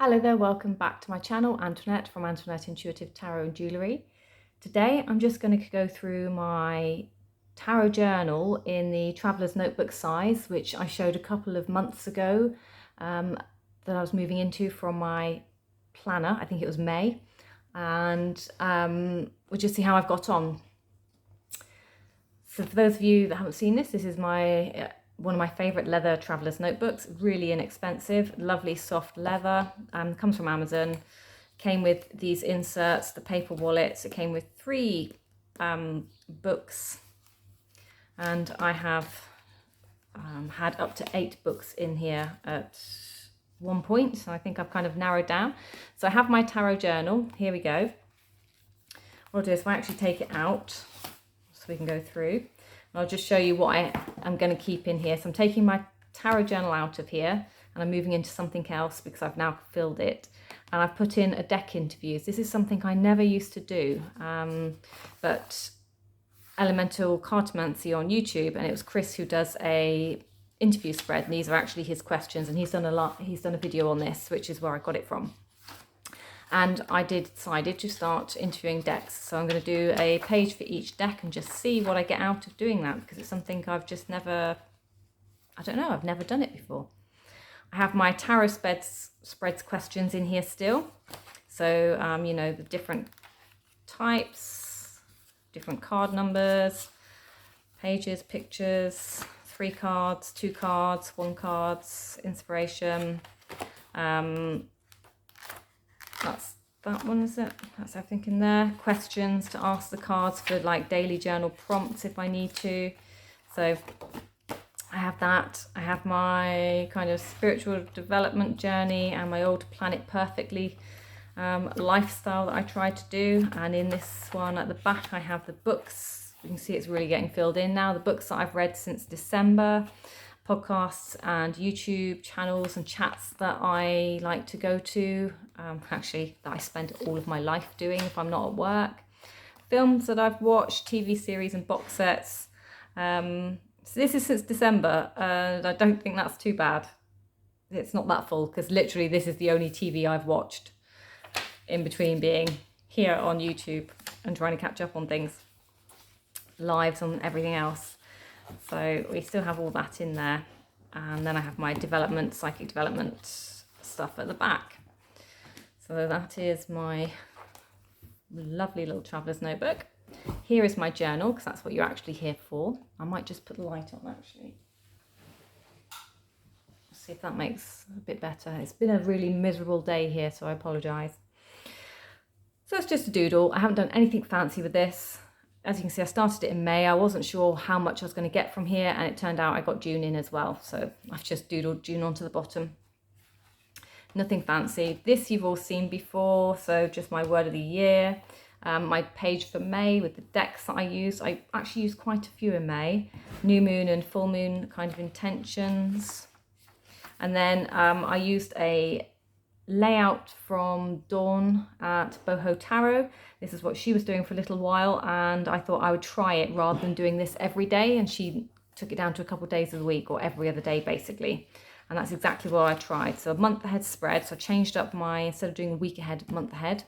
Hello there, welcome back to my channel, Antoinette from Antoinette Intuitive Tarot and Jewellery. Today I'm just going to go through my tarot journal in the Traveller's Notebook size, which I showed a couple of months ago that I was moving into from my planner. I think it was May, and we'll just see how I've got on. So for those of you that haven't seen this is my one of my favorite leather traveler's notebooks. Really inexpensive, lovely soft leather, comes from Amazon. Came with these inserts, the paper wallets. It came with 3 books, and I have had up to 8 books in here at one point, so I think I've kind of narrowed down. So I have my tarot journal. Here we go. What I'll do is if I actually take it out so we can go through, I'll just show you what I am going to keep in here. So I'm taking my tarot journal out of here and I'm moving into something else because I've now filled it. And I've put in a deck interviews. This is something I never used to do, but Elemental Cartomancy on YouTube, and it was Chris who does a interview spread, and these are actually his questions, and he's done a video on this, which is where I got it from. And I decided to start interviewing decks. So I'm going to do a page for each deck and just see what I get out of doing that, because it's something I've just never, I've never done it before. I have my tarot spreads questions in here still. So, you know, the different types, different card numbers, pages, pictures, 3 cards, 2 cards, 1 cards, inspiration. That's that one, is it? That's everything in there. Questions to ask the cards for like daily journal prompts if I need to. So I have that. I have my kind of spiritual development journey and my old Planet Perfectly lifestyle that I try to do. And in this one at the back, I have the books. You can see it's really getting filled in now. The books that I've read since December, podcasts and YouTube channels and chats that I like to go to, actually that I spend all of my life doing if I'm not at work, films that I've watched, TV series and box sets. So this is since December, and I don't think that's too bad. It's not that full because literally this is the only TV I've watched in between being here on YouTube and trying to catch up on things, lives and everything else. So we still have all that in there, and then I have my psychic development stuff at the back. So that is my lovely little traveler's notebook. Here is my journal, because that's what you're actually here for. I might just put the light on actually. See if that makes a bit better. It's been a really miserable day here, so I apologise. So it's just a doodle. I haven't done anything fancy with this. As you can see, I started it in May. I wasn't sure how much I was going to get from here, and it turned out I got June in as well. So I've just doodled June onto the bottom. Nothing fancy. This you've all seen before, so just my word of the year. My page for May with the decks that I use. I actually used quite a few in May. New moon and full moon kind of intentions. And then I used a layout from Dawn at Boho Tarot. This is what she was doing for a little while, and I thought I would try it rather than doing this every day, and she took it down to a couple of days of the week, or every other day basically, and that's exactly what I tried. So a month ahead spread, so I changed up instead of doing a week ahead, month ahead,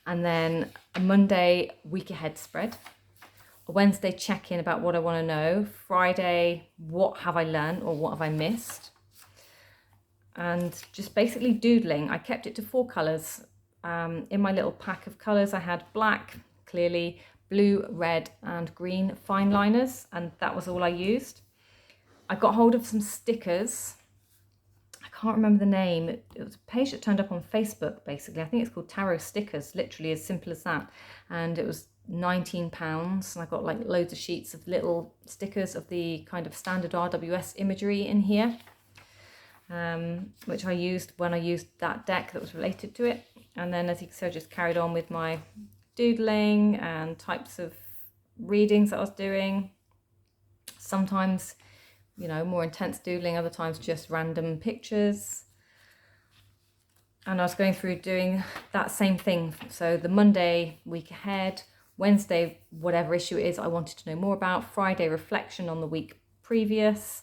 and then a Monday week ahead spread, a Wednesday check-in about what I want to know, Friday what have I learned or what have I missed, and just basically doodling. I kept it to 4 colours. In my little pack of colours I had black, clearly, blue, red and green fine liners, and that was all I used. I got hold of some stickers. I can't remember the name. It was a page that turned up on Facebook basically. I think it's called Tarot Stickers, literally as simple as that. And it was £19, and I got like loads of sheets of little stickers of the kind of standard RWS imagery in here. Which I used when I used that deck that was related to it. And then as you can see, I just carried on with my doodling and types of readings that I was doing. Sometimes, you know, more intense doodling, other times just random pictures. And I was going through doing that same thing. So the Monday week ahead, Wednesday whatever issue it is I wanted to know more about, Friday reflection on the week previous,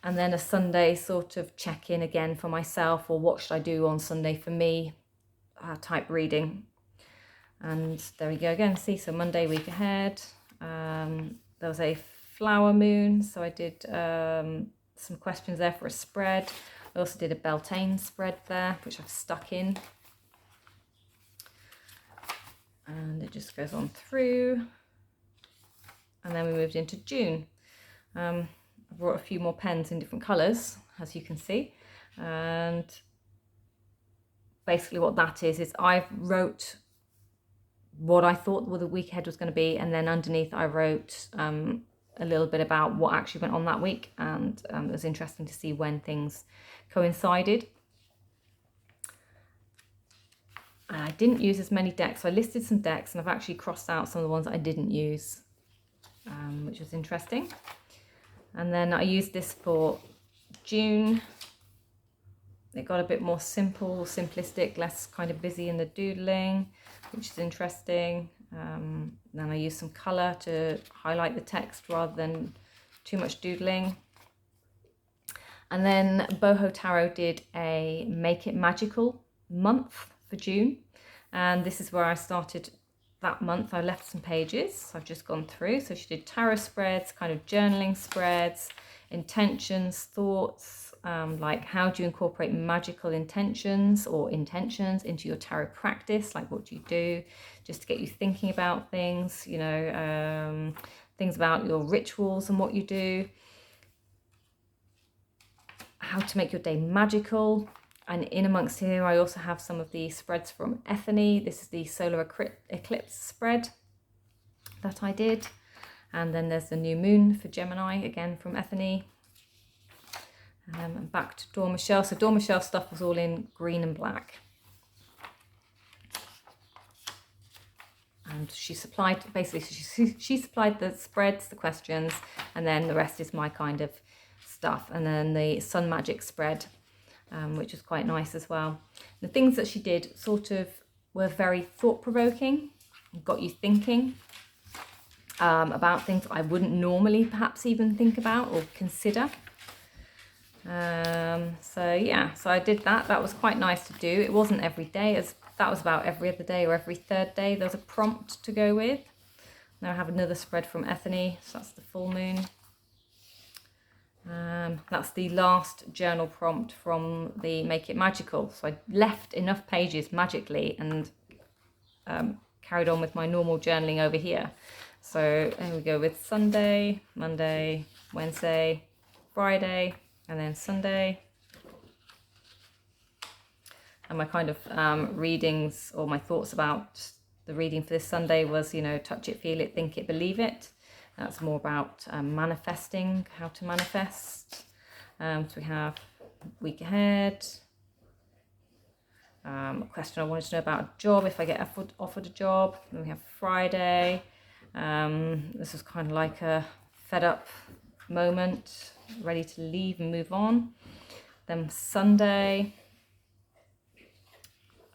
And then a Sunday sort of check-in again for myself, or what should I do on Sunday for me type reading. And there we go again. See, so Monday, week ahead. There was a flower moon, so I did some questions there for a spread. I also did a Beltane spread there, which I've stuck in. And it just goes on through. And then we moved into June. I brought a few more pens in different colours, as you can see. And basically what that is I wrote what I thought the week ahead was going to be, and then underneath I wrote a little bit about what actually went on that week, and it was interesting to see when things coincided. And I didn't use as many decks, so I listed some decks, and I've actually crossed out some of the ones I didn't use, which was interesting. And then I used this for June. It got a bit more simple, simplistic, less kind of busy in the doodling, which is interesting. Then I used some colour to highlight the text rather than too much doodling. And then Boho Tarot did a Make It Magical month for June. And this is where I started that month. I left some pages, so I've just gone through. So she did tarot spreads, kind of journaling spreads, intentions, thoughts, like how do you incorporate magical intentions or intentions into your tarot practice? Like what do you do just to get you thinking about things, you know, things about your rituals and what you do, how to make your day magical. And in amongst here, I also have some of the spreads from Ethony. This is the solar eclipse spread that I did. And then there's the new moon for Gemini, again from Ethony. And back to Dawn Michelle. So Dawn Michelle's stuff was all in green and black. And she supplied, basically, she supplied the spreads, the questions, and then the rest is my kind of stuff. And then the Sun Magic spread, which was quite nice as well. The things that she did sort of were very thought-provoking, got you thinking about things I wouldn't normally perhaps even think about or consider. So yeah, so I did that. That was quite nice to do. It wasn't every day, as that was about every other day or every third day. There's a prompt to go with. Now I have another spread from Ethony, so that's the full moon. That's the last journal prompt from the Make It Magical. So I left enough pages magically and carried on with my normal journaling over here. So there we go with Sunday, Monday, Wednesday, Friday, and then Sunday. And my kind of readings or my thoughts about the reading for this Sunday was, you know, touch it, feel it, think it, believe it. That's more about manifesting, how to manifest. So we have week ahead. A question I wanted to know about a job, if I get offered a job. Then we have Friday. This is kind of like a fed up moment, ready to leave and move on. Then Sunday.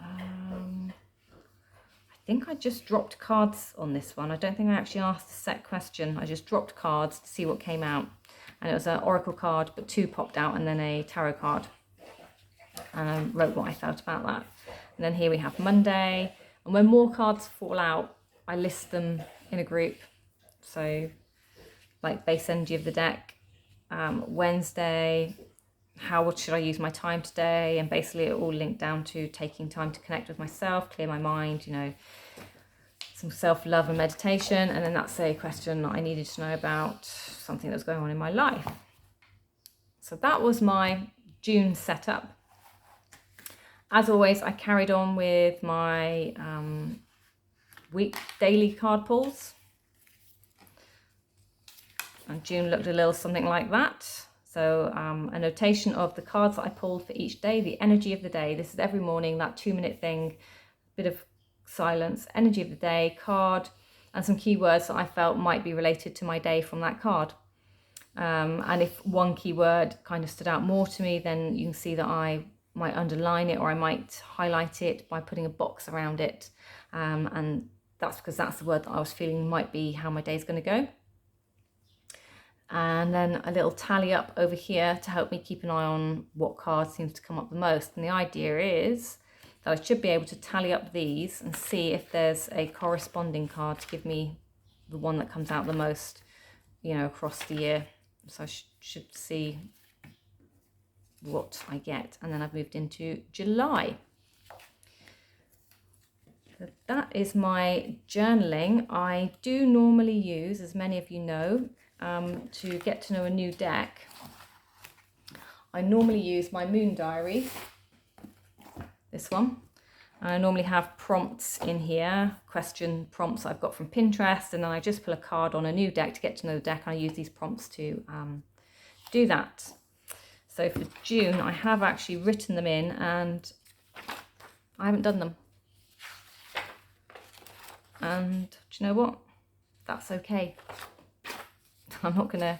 I think I just dropped cards on this one. I don't think I actually asked a set question. I just dropped cards to see what came out. And it was an oracle card, but two popped out, and then a tarot card. And I wrote what I felt about that. And then here we have Monday. And when more cards fall out, I list them in a group. So like base energy of the deck. Wednesday, how should I use my time today? And basically it all linked down to taking time to connect with myself, clear my mind, you know, some self-love and meditation. And then that's a question I needed to know about something that was going on in my life. So that was my June setup. As always, I carried on with my daily card pulls. And June looked a little something like that. So a notation of the cards that I pulled for each day, the energy of the day. This is every morning, that 2-minute thing, bit of silence, energy of the day, card, and some keywords that I felt might be related to my day from that card. And if one keyword kind of stood out more to me, then you can see that I might underline it, or I might highlight it by putting a box around it. And that's because that's the word that I was feeling might be how my day's going to go. and then a little tally up over here to help me keep an eye on what card seems to come up the most. And the idea is that I should be able to tally up these and see if there's a corresponding card to give me the one that comes out the most, you know, across the year. So I should see what I get. And then I've moved into July. So that is my journaling. I do normally use, as many of you know, to get to know a new deck, I normally use my moon diary, this one. I normally have prompts in here, question prompts I've got from Pinterest, and then I just pull a card on a new deck to get to know the deck. I use these prompts to do that. So for June, I have actually written them in and I haven't done them. And do you know what? That's okay. I'm not going to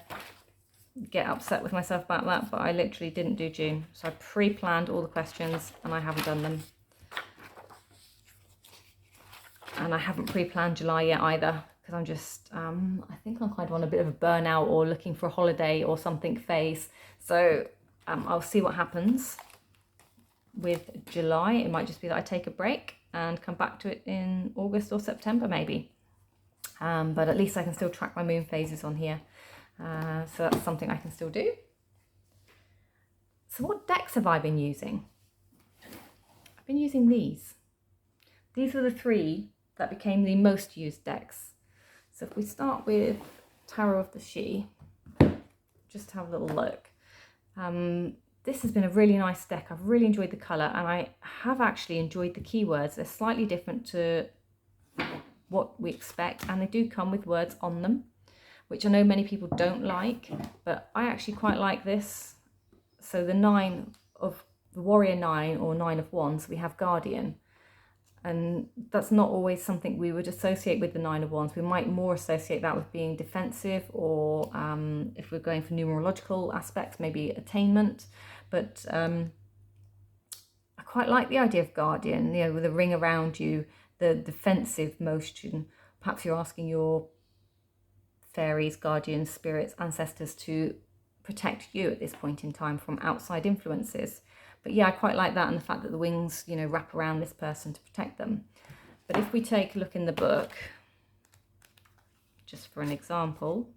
get upset with myself about that, but I literally didn't do June. So I pre-planned all the questions and I haven't done them. And I haven't pre-planned July yet either, because I'm just, I think I'm kind of on a bit of a burnout or looking for a holiday or something phase. So I'll see what happens with July. It might just be that I take a break and come back to it in August or September maybe. But at least I can still track my moon phases on here. So that's something I can still do. So what decks have I been using? I've been using these. These were the 3 that became the most used decks. So if we start with Tarot of the She, just have a little look. This has been a really nice deck. I've really enjoyed the colour, and I have actually enjoyed the keywords. They're slightly different to what we expect, and they do come with words on them, which I know many people don't like, but I actually quite like this. So the 9 of the Warrior 9 or 9 of Wands, we have Guardian, and that's not always something we would associate with the 9 of Wands. We might more associate that with being defensive, or if we're going for numerological aspects, maybe attainment. But I quite like the idea of Guardian, you know, with a ring around you, the defensive motion. Perhaps you're asking your fairies, guardians, spirits, ancestors to protect you at this point in time from outside influences. But yeah, I quite like that, and the fact that the wings, you know, wrap around this person to protect them. But if we take a look in the book, just for an example,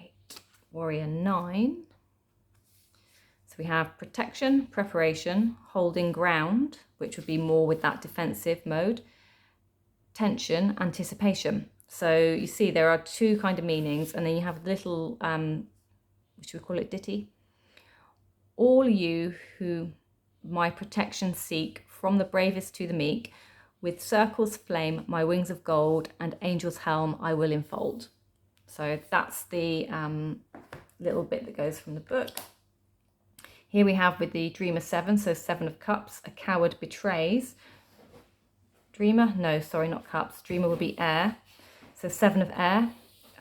8, Warrior 9. So we have protection, preparation, holding ground, which would be more with that defensive mode, tension, anticipation. So you see there are 2 kind of meanings, and then you have little, which we call it ditty. All you who my protection seek, from the bravest to the meek, with circles flame, my wings of gold, and angel's helm I will enfold. So that's the little bit that goes from the book. Here we have with the Dreamer 7, so 7 of Cups, a coward betrays. Dreamer, no, sorry, not Cups. Dreamer would be air. So 7 of air.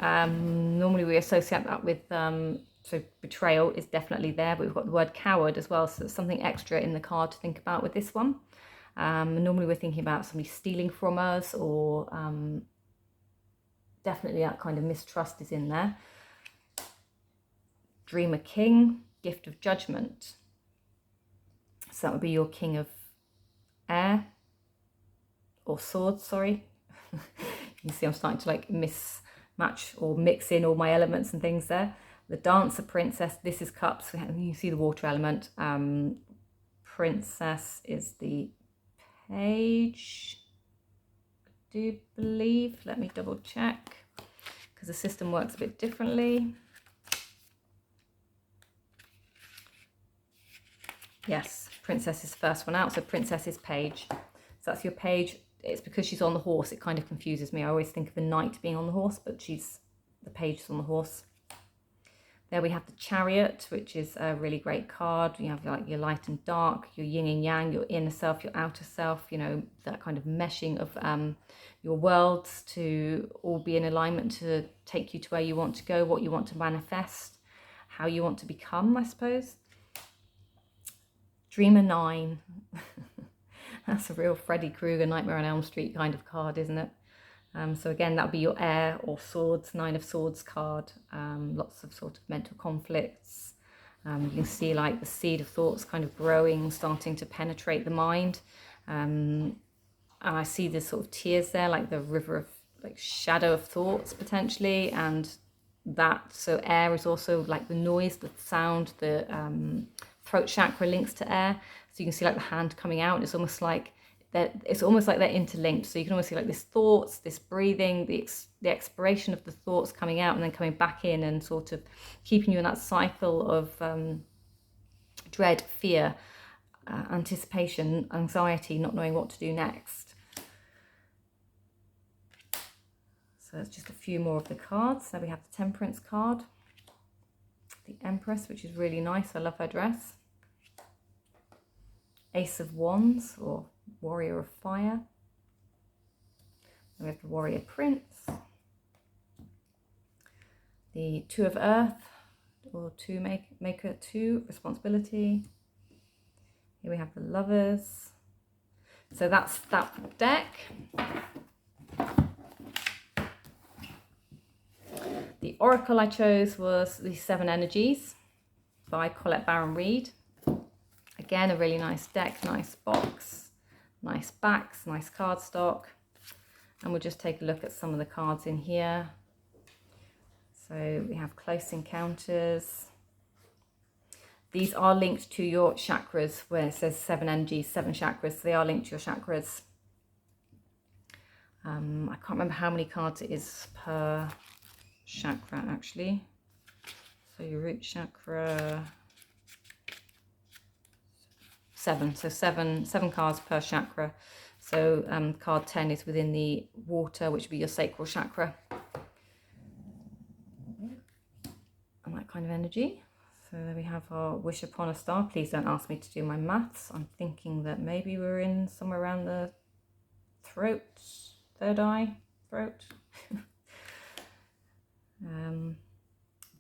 Normally we associate that with, so betrayal is definitely there, but we've got the word coward as well. So it's something extra in the card to think about with this one. Normally we're thinking about somebody stealing from us, or definitely that kind of mistrust is in there. Dreamer King, gift of judgment. So that would be your king of air, or swords, sorry. You can see I'm starting to like mismatch or mix in all my elements and things there. The Dancer Princess, this is cups. You see the water element. Princess is the page, I do believe. Let me double check, because the system works a bit differently. Yes, Princess is the first one out, so Princess is page. So that's your page. It's because she's on the horse, it kind of confuses me. I always think of a knight being on the horse, but the page is on the horse. There we have the Chariot, which is a really great card. You have like your light and dark, your yin and yang, your inner self, your outer self, you know, that kind of meshing of your worlds to all be in alignment to take you to where you want to go, what you want to manifest, how you want to become, I suppose. Dreamer 9. That's a real Freddy Krueger, Nightmare on Elm Street kind of card, isn't it? So again, that would be your air or swords, 9 of Swords card. Lots of sort of mental conflicts. You can see like the seed of thoughts kind of growing, starting to penetrate the mind. And I see this sort of tears there, like the river of like shadow of thoughts potentially. And that, so air is also like the noise, the sound, the throat chakra links to air. So you can see like the hand coming out. It's almost like they're interlinked. So you can almost see like this thoughts, this breathing, the expiration of the thoughts coming out and then coming back in and sort of keeping you in that cycle of dread, fear, anticipation, anxiety, not knowing what to do next. So that's just a few more of the cards. So we have the Temperance card, the Empress, which is really nice. I love her dress. Ace of Wands, or Warrior of Fire. Then we have the Warrior Prince. The Two of Earth, or Maker 2, Responsibility. Here we have the Lovers. So that's that deck. The oracle I chose was the Seven Energies by Colette Baron Reid. Again, a really nice deck, nice box, nice backs, nice cardstock. And we'll just take a look at some of the cards in here. So we have Close Encounters. These are linked to your chakras, where it says 7 energies, 7 chakras. So they are linked to your chakras. I can't remember how many cards it is per chakra actually. So your root chakra, 7. So seven cards per chakra. So card 10 is within the water, which would be your sacral chakra. And that kind of energy. So there we have our Wish Upon a Star. Please don't ask me to do my maths. I'm thinking that maybe we're in somewhere around the throat, third eye, throat.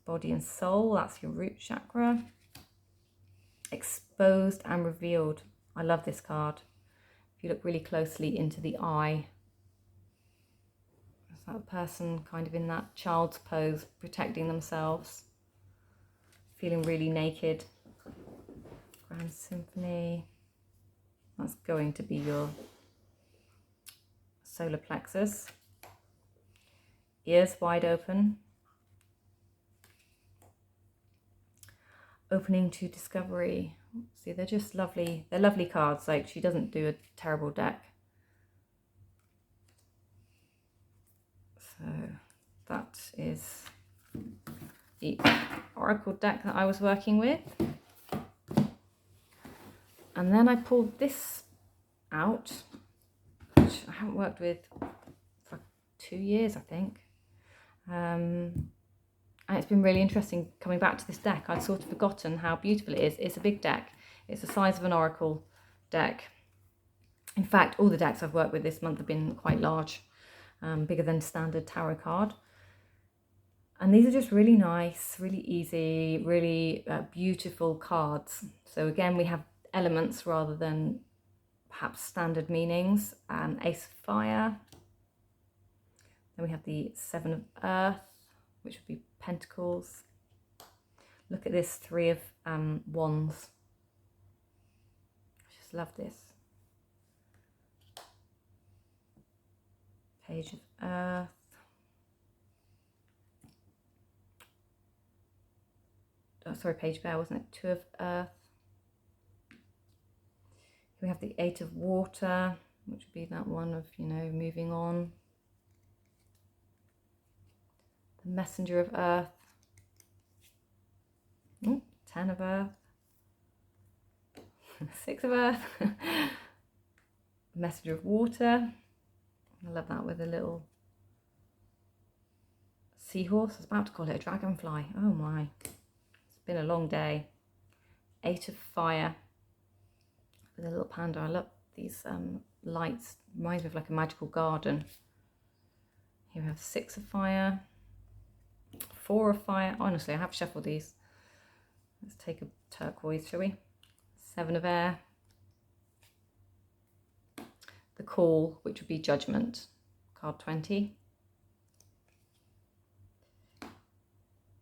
Body and Soul, that's your root chakra. Exposed and Revealed. I love this card. If you look really closely into the eye, is that person kind of in that child's pose, protecting themselves, feeling really naked. Grand Symphony, that's going to be your solar plexus. Ears wide open. Opening to Discovery. See, they're just lovely. They're lovely cards. Like, she doesn't do a terrible deck. So that is the Oracle deck that I was working with. And then I pulled this out, which I haven't worked with for 2 years, I think. And it's been really interesting coming back to this deck. I'd sort of forgotten how beautiful it is. It's a big deck. It's the size of an Oracle deck. In fact, all the decks I've worked with this month have been quite large, bigger than standard tarot card. And these are just really nice, really easy, really beautiful cards. So again, we have elements rather than perhaps standard meanings. Ace of Fire. Then we have the Seven of Earth, which would be Pentacles. Look at this, Three of Wands. I just love this. Page of Earth. Oh, sorry, Page of Air, wasn't it? Two of Earth. We have the Eight of Water, which would be that one of, you know, moving on. The Messenger of Earth. Ooh, 10 of Earth. 6 of Earth. Messenger of Water. I love that with a little seahorse. I was about to call it a dragonfly. Oh my. It's been a long day. 8 of Fire. With a little panda. I love these lights. Reminds me of like a magical garden. Here we have 6 of Fire. 4 of Fire. Honestly, I have shuffled these. Let's take a turquoise, shall we? 7 of Air. The Call, which would be Judgment, card 20.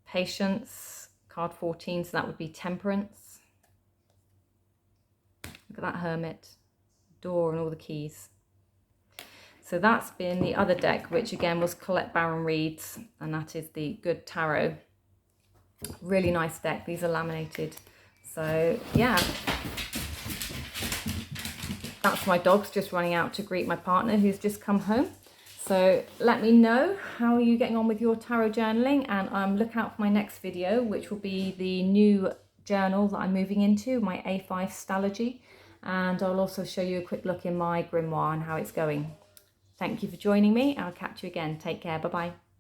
Patience, card 14, so that would be Temperance. Look at that Hermit, Door and all the keys. So that's been the other deck, which again was Colette Baron Reed's, and that is the Good Tarot. Really nice deck. These are laminated. So yeah, that's my dogs just running out to greet my partner who's just come home. So let me know how are you getting on with your tarot journaling, and look out for my next video, which will be the new journal that I'm moving into, my A5 Stalogy, and I'll also show you a quick look in my grimoire and how it's going. Thank you for joining me. I'll catch you again. Take care. Bye-bye.